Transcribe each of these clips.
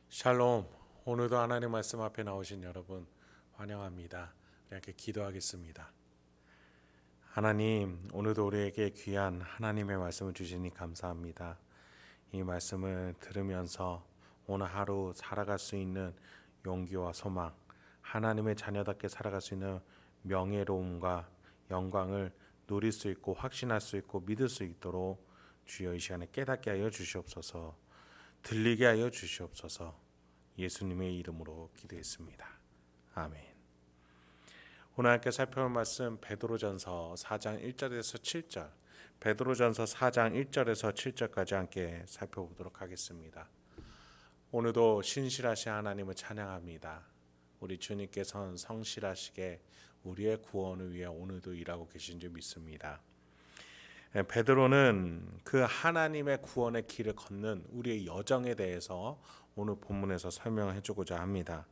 샬롬. 오늘도 하나님 말씀 앞에 나오신 여러분 환영합니다. 이렇게 기도하겠습니다. 하나님, 오늘도 우리에게 귀한 하나님의 말씀을 주시니 감사합니다. 이 말씀을 들으면서 오늘 하루 살아갈 수 있는 용기와 소망, 하나님의 자녀답게 살아갈 수 있는 명예로움과 영광을 누릴 수 있고 확신할 수 있고 믿을 수 있도록 주여 이 시간에 깨닫게 하여 주시옵소서. 들리게 하여 주시옵소서. 예수님의 이름으로 기도했습니다. 아멘. 오늘 함께 살펴볼 말씀 베드로전서 4장 1절에서 7절. 베드로전서 4장 1절에서 7절까지 함께 살펴보도록 하겠습니다. 오늘도 신실하신 하나님을 찬양합니다. 우리 주님께서는 성실하시게 우리의 구원을 위해 오늘도 일하고 계신 줄 믿습니다. 베드로는 그 하나님의 구원의 길을 걷는 우리의 여정에 대해서 오늘 본문에서 설명해 주고자 합니다.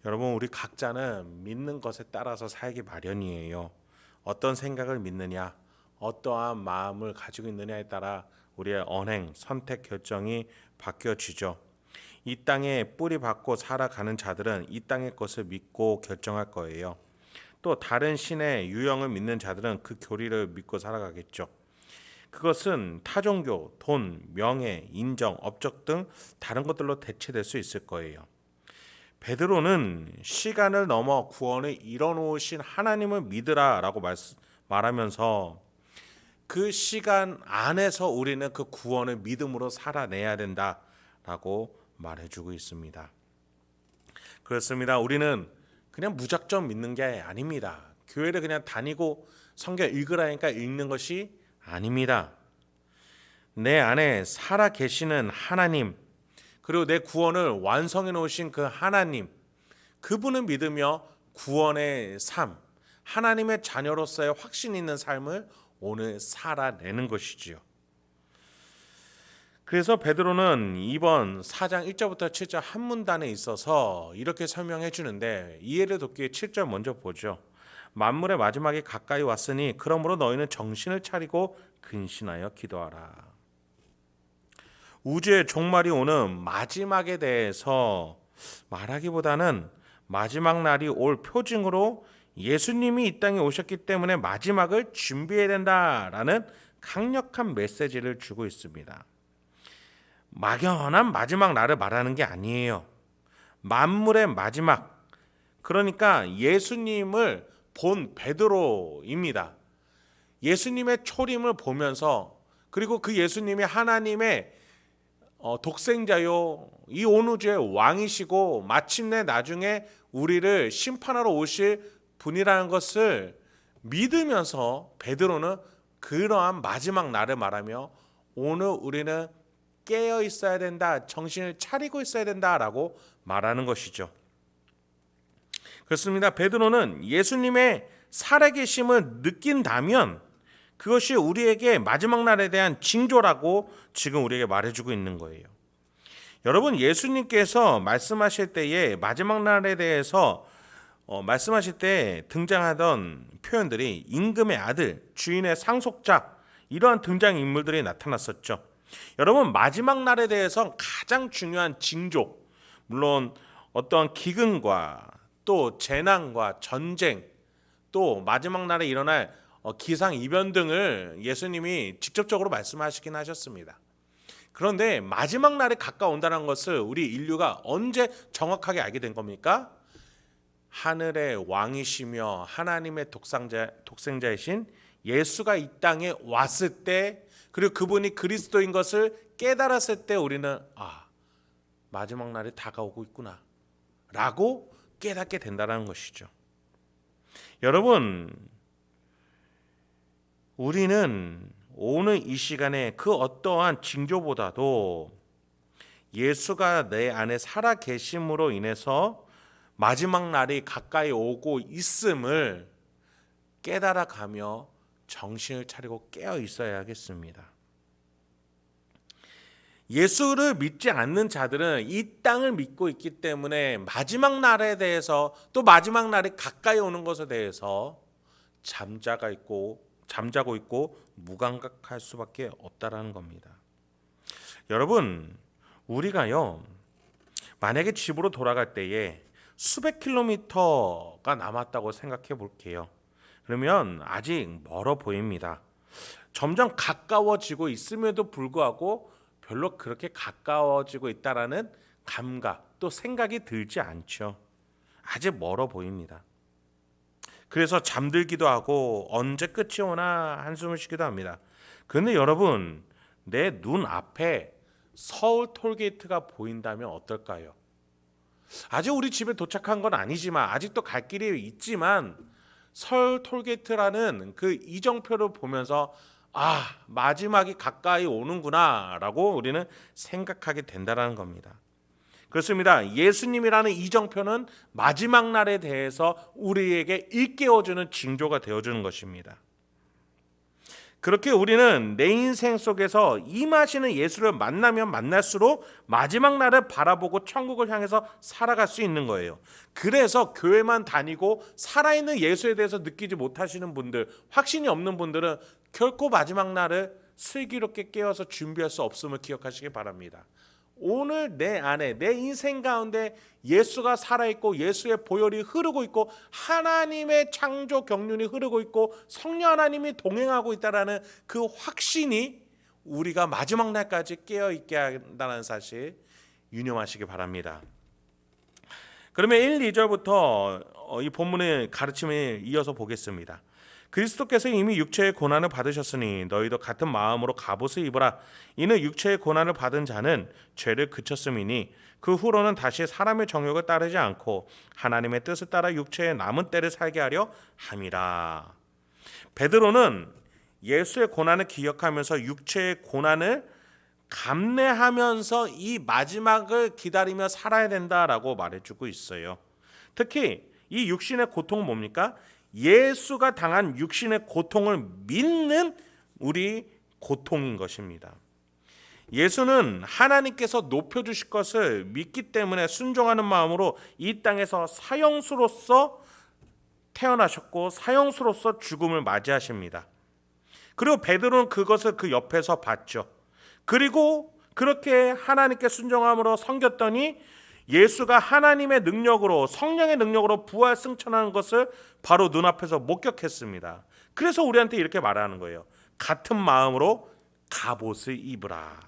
여러분, 우리 각자는 믿는 것에 따라서 살기 마련이에요. 어떤 생각을 믿느냐, 어떠한 마음을 가지고 있느냐에 따라 우리의 언행, 선택, 결정이 바뀌어지죠. 이 땅에 뿌리 박고 살아가는 자들은 이 땅의 것을 믿고 결정할 거예요. 또 다른 신의 유형을 믿는 자들은 그 교리를 믿고 살아가겠죠. 그것은 타종교, 돈, 명예, 인정, 업적 등 다른 것들로 대체될 수 있을 거예요. 베드로는 시간을 넘어 구원을 이뤄놓으신 하나님을 믿으라라고 말하면서 그 시간 안에서 우리는 그 구원을 믿음으로 살아내야 된다라고 말해주고 있습니다. 그렇습니다. 우리는 그냥 무작정 믿는 게 아닙니다. 교회를 그냥 다니고 성경 읽으라니까 읽는 것이 아닙니다. 내 안에 살아 계시는 하나님, 그리고 내 구원을 완성해 놓으신 그 하나님, 그분을 믿으며 구원의 삶, 하나님의 자녀로서의 확신 있는 삶을 오늘 살아내는 것이지요. 그래서 베드로는 이번 4장 1절부터 7절 한 문단에 있어서 이렇게 설명해 주는데, 이해를 돕기 위해 7절 먼저 보죠. 만물의 마지막이 가까이 왔으니 그러므로 너희는 정신을 차리고 근신하여 기도하라. 우주의 종말이 오는 마지막에 대해서 말하기보다는 마지막 날이 올 표징으로 예수님이 이 땅에 오셨기 때문에 마지막을 준비해야 된다라는 강력한 메시지를 주고 있습니다. 막연한 마지막 날을 말하는 게 아니에요. 만물의 마지막, 그러니까 예수님을 본 베드로입니다. 예수님의 초림을 보면서, 그리고 그 예수님이 하나님의 독생자요, 이 온 우주의 왕이시고 마침내 나중에 우리를 심판하러 오실 분이라는 것을 믿으면서 베드로는 그러한 마지막 날을 말하며 오늘 우리는 깨어 있어야 된다, 정신을 차리고 있어야 된다라고 말하는 것이죠. 그렇습니다. 베드로는 예수님의 살아계심을 느낀다면 그것이 우리에게 마지막 날에 대한 징조라고 지금 우리에게 말해주고 있는 거예요. 여러분, 예수님께서 말씀하실 때에 마지막 날에 대해서 말씀하실 때 등장하던 표현들이 임금의 아들, 주인의 상속자, 이러한 등장인물들이 나타났었죠. 여러분, 마지막 날에 대해서 가장 중요한 징조, 물론 어떠한 기근과 또 재난과 전쟁, 또 마지막 날에 일어날 기상 이변 등을 예수님이 직접적으로 말씀하시긴 하셨습니다. 그런데 마지막 날에 가까운다는 것을 우리 인류가 언제 정확하게 알게 된 겁니까? 하늘의 왕이시며 하나님의 독생자이신 예수가 이 땅에 왔을 때, 그리고 그분이 그리스도인 것을 깨달았을 때 우리는 마지막 날이 다가오고 있구나 라고 깨닫게 된다는 것이죠. 여러분, 우리는 오늘 이 시간에 그 어떠한 징조보다도 예수가 내 안에 살아 계심으로 인해서 마지막 날이 가까이 오고 있음을 깨달아가며 정신을 차리고 깨어 있어야겠습니다. 예수를 믿지 않는 자들은 이 땅을 믿고 있기 때문에 마지막 날에 대해서, 또 마지막 날이 가까이 오는 것에 대해서 잠자고 있고 무감각할 수밖에 없다라는 겁니다. 여러분, 우리가요 만약에 집으로 돌아갈 때에 수백 킬로미터가 남았다고 생각해 볼게요. 그러면 아직 멀어 보입니다. 점점 가까워지고 있음에도 불구하고 별로 그렇게 가까워지고 있다라는 감각 또 생각이 들지 않죠. 아직 멀어 보입니다. 그래서 잠들기도 하고 언제 끝이 오나 한숨을 쉬기도 합니다. 그런데 여러분, 내 눈 앞에 서울 톨게이트가 보인다면 어떨까요? 아직 우리 집에 도착한 건 아니지만 아직도 갈 길이 있지만 서울 톨게이트라는 그 이정표를 보면서 마지막이 가까이 오는구나라고 우리는 생각하게 된다는 겁니다. 그렇습니다. 예수님이라는 이정표는 마지막 날에 대해서 우리에게 일깨워주는 징조가 되어주는 것입니다. 그렇게 우리는 내 인생 속에서 임하시는 예수를 만나면 만날수록 마지막 날을 바라보고 천국을 향해서 살아갈 수 있는 거예요. 그래서 교회만 다니고 살아있는 예수에 대해서 느끼지 못하시는 분들, 확신이 없는 분들은 결코 마지막 날을 슬기롭게 깨어서 준비할 수 없음을 기억하시기 바랍니다. 오늘 내 안에, 내 인생 가운데 예수가 살아있고 예수의 보혈이 흐르고 있고 하나님의 창조 경륜이 흐르고 있고 성령 하나님이 동행하고 있다는 그 확신이 우리가 마지막 날까지 깨어있게 한다는 사실 유념하시기 바랍니다. 그러면 1, 2절부터 이 본문의 가르침을 이어서 보겠습니다. 그리스도께서 이미 육체의 고난을 받으셨으니 너희도 같은 마음으로 갑옷을 입으라. 이는 육체의 고난을 받은 자는 죄를 그쳤음이니 그 후로는 다시 사람의 정욕을 따르지 않고 하나님의 뜻을 따라 육체의 남은 때를 살게 하려 함이라. 베드로는 예수의 고난을 기억하면서 육체의 고난을 감내하면서 이 마지막을 기다리며 살아야 된다라고 말해주고 있어요. 특히 이 육신의 고통은 뭡니까? 예수가 당한 육신의 고통을 믿는 우리 고통인 것입니다. 예수는 하나님께서 높여주실 것을 믿기 때문에 순종하는 마음으로 이 땅에서 사형수로서 태어나셨고 사형수로서 죽음을 맞이하십니다. 그리고 베드로는 그것을 그 옆에서 봤죠. 그리고 그렇게 하나님께 순종함으로 섬겼더니 예수가 하나님의 능력으로 성령의 능력으로 부활 승천하는 것을 바로 눈앞에서 목격했습니다. 그래서 우리한테 이렇게 말하는 거예요. 같은 마음으로 갑옷을 입으라.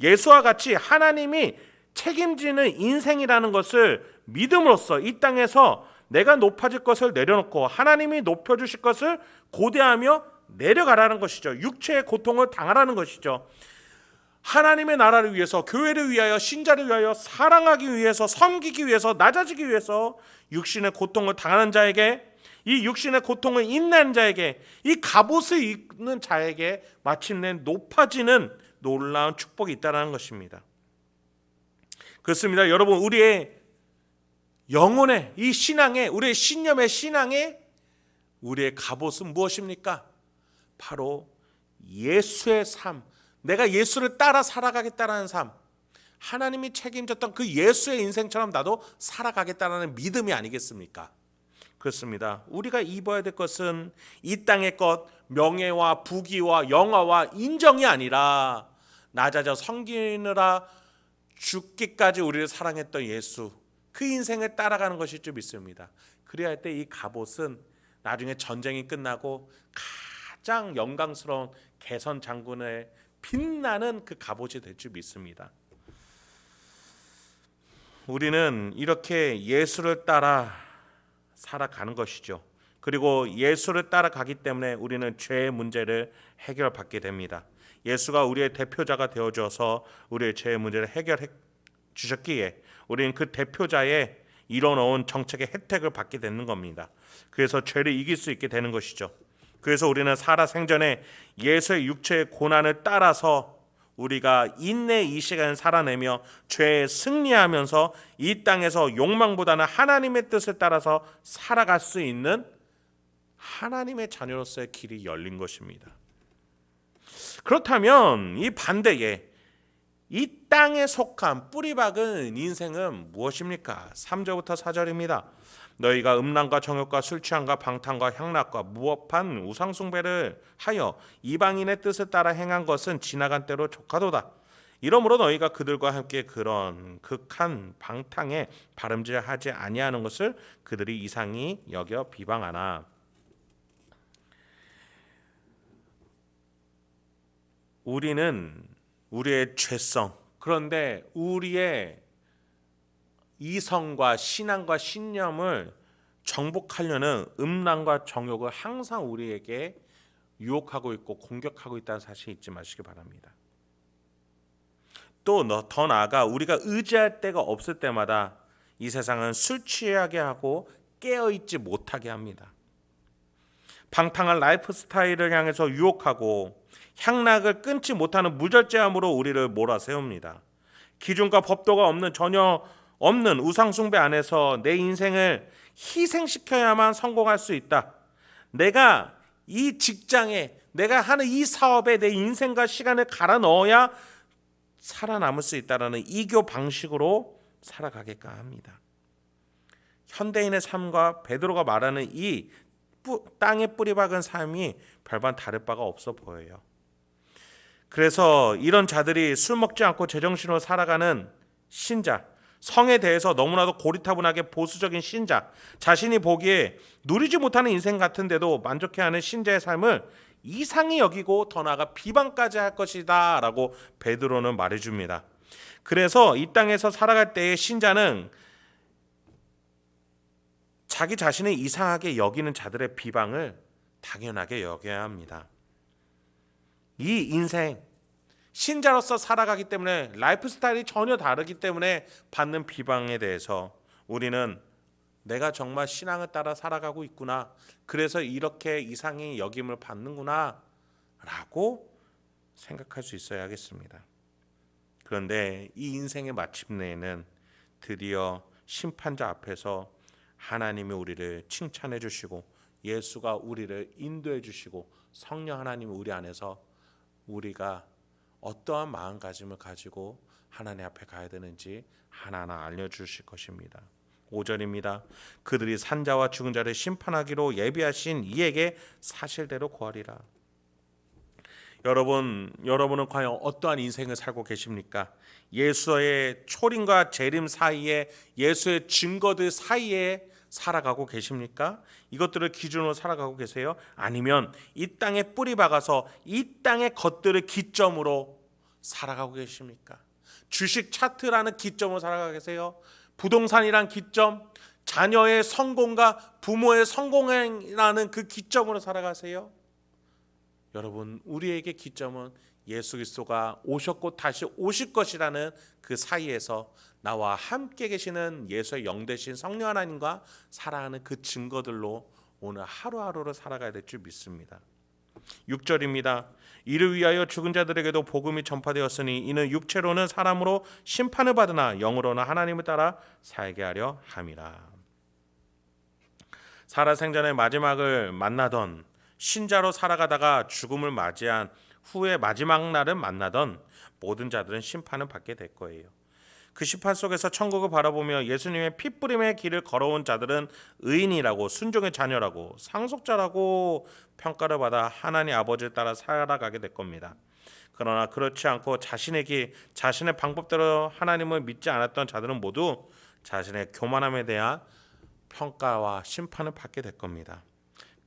예수와 같이 하나님이 책임지는 인생이라는 것을 믿음으로써 이 땅에서 내가 높아질 것을 내려놓고 하나님이 높여주실 것을 고대하며 내려가라는 것이죠. 육체의 고통을 당하라는 것이죠. 하나님의 나라를 위해서, 교회를 위하여, 신자를 위하여, 사랑하기 위해서, 섬기기 위해서, 낮아지기 위해서 육신의 고통을 당하는 자에게, 이 육신의 고통을 인내하는 자에게, 이 갑옷을 입는 자에게 마침내 높아지는 놀라운 축복이 있다는 것입니다. 그렇습니다. 여러분, 우리의 영혼의 이 신앙의, 우리의 신념의 신앙의 우리의 갑옷은 무엇입니까? 바로 예수의 삶, 내가 예수를 따라 살아가겠다는 삶, 하나님이 책임졌던 그 예수의 인생처럼 나도 살아가겠다는 믿음이 아니겠습니까? 그렇습니다. 우리가 입어야 될 것은 이 땅의 것, 명예와 부귀와 영화와 인정이 아니라 낮아져 섬기느라 죽기까지 우리를 사랑했던 예수, 그 인생을 따라가는 것일 줄 믿습니다. 그래야 할 때 이 갑옷은 나중에 전쟁이 끝나고 가장 영광스러운 개선 장군의 빛나는 그 갑옷이 될 줄 믿습니다. 우리는 이렇게 예수를 따라 살아가는 것이죠. 그리고 예수를 따라가기 때문에 우리는 죄의 문제를 해결받게 됩니다. 예수가 우리의 대표자가 되어줘서 우리의 죄의 문제를 해결해 주셨기에 우리는 그 대표자의 이뤄놓은 정책의 혜택을 받게 되는 겁니다. 그래서 죄를 이길 수 있게 되는 것이죠. 그래서 우리는 살아 생전에 예수의 육체의 고난을 따라서 우리가 인내 이 시간을 살아내며 죄에 승리하면서 이 땅에서 욕망보다는 하나님의 뜻을 따라서 살아갈 수 있는 하나님의 자녀로서의 길이 열린 것입니다. 그렇다면 이 반대에 이 땅에 속한 뿌리박은 인생은 무엇입니까? 3절부터 4절입니다. 너희가 음란과 정욕과 술 취함과 방탕과 향락과 무법한 우상숭배를 하여 이방인의 뜻을 따라 행한 것은 지나간 때로 족하도다. 이러므로 너희가 그들과 함께 그런 극한 방탕에 바름질하지 아니하는 것을 그들이 이상히 여겨 비방하나. 우리는 우리의 죄성, 그런데 우리의 이성과 신앙과 신념을 정복하려는 음란과 정욕을 항상 우리에게 유혹하고 있고 공격하고 있다는 사실 잊지 마시기 바랍니다. 또 더 나아가 우리가 의지할 데가 없을 때마다 이 세상은 술 취하게 하고 깨어있지 못하게 합니다. 방탕한 라이프 스타일을 향해서 유혹하고 향락을 끊지 못하는 무절제함으로 우리를 몰아세웁니다. 기준과 법도가 전혀 없는 우상숭배 안에서 내 인생을 희생시켜야만 성공할 수 있다. 내가 이 직장에, 내가 하는 이 사업에 내 인생과 시간을 갈아 넣어야 살아남을 수 있다라는 이교 방식으로 살아가게끔 합니다. 현대인의 삶과 베드로가 말하는 이 땅에 뿌리 박은 삶이 별반 다를 바가 없어 보여요. 그래서 이런 자들이 술 먹지 않고 제정신으로 살아가는 신자, 성에 대해서 너무나도 고리타분하게 보수적인 신자, 자신이 보기에 누리지 못하는 인생 같은데도 만족해하는 신자의 삶을 이상히 여기고 더 나아가 비방까지 할 것이다 라고 베드로는 말해줍니다. 그래서 이 땅에서 살아갈 때의 신자는 자기 자신을 이상하게 여기는 자들의 비방을 당연하게 여겨야 합니다. 이 인생, 신자로서 살아가기 때문에 라이프 스타일이 전혀 다르기 때문에 받는 비방에 대해서 우리는 내가 정말 신앙을 따라 살아가고 있구나, 그래서 이렇게 이상히 여김을 받는구나 라고 생각할 수 있어야겠습니다. 그런데 이 인생의 마침내에는 드디어 심판자 앞에서 하나님이 우리를 칭찬해 주시고 예수가 우리를 인도해 주시고 성령 하나님이 우리 안에서 우리가 어떠한 마음가짐을 가지고 하나님 앞에 가야 되는지 하나하나 알려주실 것입니다. 5절입니다. 그들이 산자와 죽은 자를 심판하기로 예비하신 이에게 사실대로 구하리라. 여러분은 과연 어떠한 인생을 살고 계십니까? 예수의 초림과 재림 사이에, 예수의 증거들 사이에 살아가고 계십니까? 이것들을 기준으로 살아가고 계세요? 아니면 이 땅에 뿌리 박아서 이 땅의 것들을 기점으로 살아가고 계십니까? 주식 차트라는 기점으로 살아가고 계세요? 부동산이란 기점, 자녀의 성공과 부모의 성공이라는 그 기점으로 살아가세요? 여러분, 우리에게 기점은 예수 그리스도가 오셨고 다시 오실 것이라는 그 사이에서 나와 함께 계시는 예수의 영 되신 성령 하나님과 살아가는 그 증거들로 오늘 하루하루를 살아가야 될 줄 믿습니다. 6절입니다. 이를 위하여 죽은 자들에게도 복음이 전파되었으니 이는 육체로는 사람으로 심판을 받으나 영으로는 하나님을 따라 살게 하려 함이라. 살아생전의 마지막을 만나던, 신자로 살아가다가 죽음을 맞이한 후에 마지막 날을 만나던 모든 자들은 심판을 받게 될 거예요. 그 심판 속에서 천국을 바라보며 예수님의 피뿌림의 길을 걸어온 자들은 의인이라고, 순종의 자녀라고, 상속자라고 평가를 받아 하나님 아버지를 따라 살아가게 될 겁니다. 그러나 그렇지 않고 자신의 길, 자신의 방법대로 하나님을 믿지 않았던 자들은 모두 자신의 교만함에 대한 평가와 심판을 받게 될 겁니다.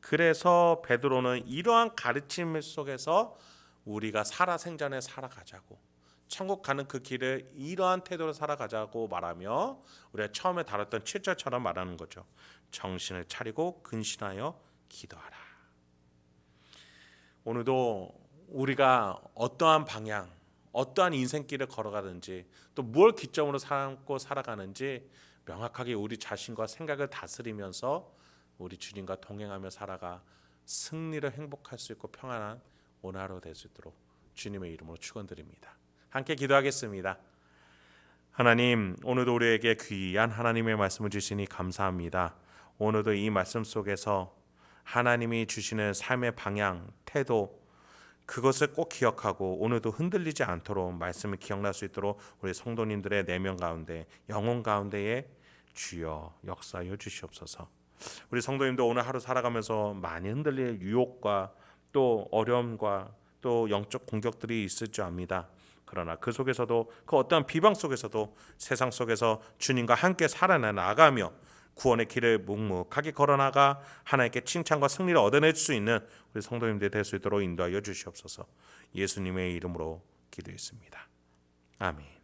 그래서 베드로는 이러한 가르침 속에서 우리가 살아생전에 살아가자고, 천국 가는 그 길을 이러한 태도로 살아가자고 말하며 우리가 처음에 다뤘던 7절처럼 말하는 거죠. 정신을 차리고 근신하여 기도하라. 오늘도 우리가 어떠한 방향, 어떠한 인생길을 걸어가든지 또 뭘 기점으로 삼고 살아가는지 명확하게 우리 자신과 생각을 다스리면서 우리 주님과 동행하며 살아가 승리를 행복할 수 있고 평안한 오늘 하루 될 수 있도록 주님의 이름으로 축원드립니다. 함께 기도하겠습니다. 하나님, 오늘도 우리에게 귀한 하나님의 말씀을 주시니 감사합니다. 오늘도 이 말씀 속에서 하나님이 주시는 삶의 방향, 태도, 그것을 꼭 기억하고 오늘도 흔들리지 않도록 말씀을 기억날 수 있도록 우리 성도님들의 내면 가운데, 영혼 가운데에 주여 역사하여 주시옵소서. 우리 성도님도 오늘 하루 살아가면서 많이 흔들릴 유혹과 또 어려움과 또 영적 공격들이 있을 줄 압니다. 그러나 그 속에서도 그 어떠한 비방 속에서도 세상 속에서 주님과 함께 살아나가며 구원의 길을 묵묵하게 걸어나가 하나님께 칭찬과 승리를 얻어낼 수 있는 우리 성도님들 될 수 있도록 인도하여 주시옵소서. 예수님의 이름으로 기도했습니다. 아멘.